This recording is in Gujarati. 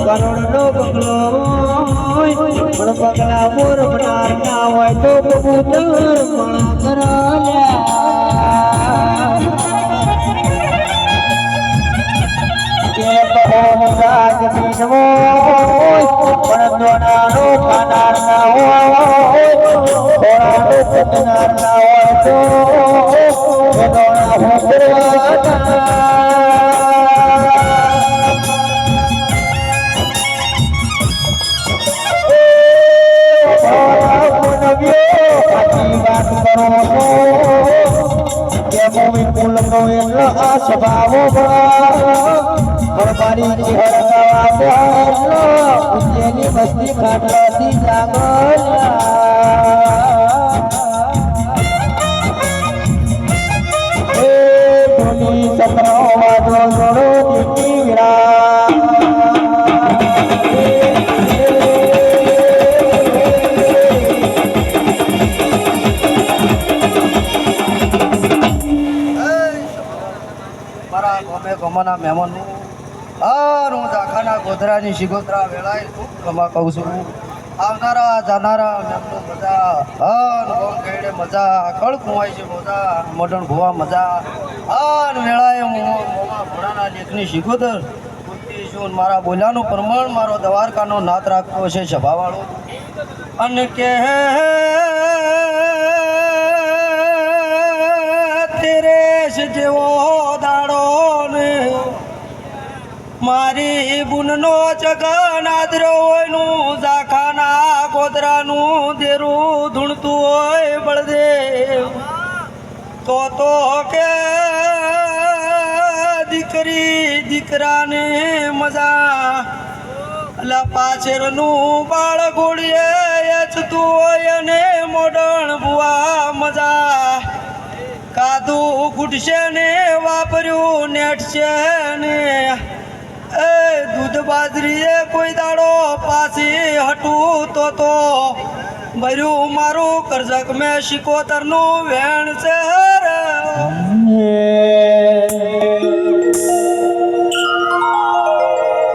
કરોડનો બંગલો પણ પગલા મોર બનાર ના હોય તો કબૂતર પણ કરાલ્યા કે બહુ રાજ બીનવો પણ દોનાનો ખાનાર ના હોય દોનાનો પતનાર ના હોય તો દોના હોકરવાના સ્વભાવો હરબારી ઉજ્જૈની મસ્તી ખાટલાથી જાગોલી સત્રો વાદળો જોડો દીકરી વિરા ગમાના મહેમાન હું ઝાખાના ગોધરાની શિગોતરા વેળાએ ખૂબ ગમા કહું છું આવનારા જાનારા મહેમાનો મજા હન ગોમ કઈડે મજા કળ કુંવાય છે મજા મોઢણ ભુવા મજા હન વેળાએ હું મોમા ઘોડાના લેખની શિગોતર પૂરતી છું મારા બોલ્યાનું પ્રમાણ મારો દ્વારકાનો નાત રાખતો છે સભાવાળો અને કે તેરેશ જેવો દાડો મારી બુનનો જગન આદરો હોયનું ઝાખાના ગોધરાનું દેરું ધૂણતું હોય બળદેવ તો કે દીકરી દીકરાને મજા અલા પાછળનું બાળ ગોળીએ એચતું હોય અને મોડણ બુઆ મજા કાદું ગુડશે ને વાપર્યું નેટશે ને એ દૂધ બાજરીએ કોઈ દાડો પાછી હટું તો ભર્યું મારું કરજક મેં શિકોતરનું વેણ છે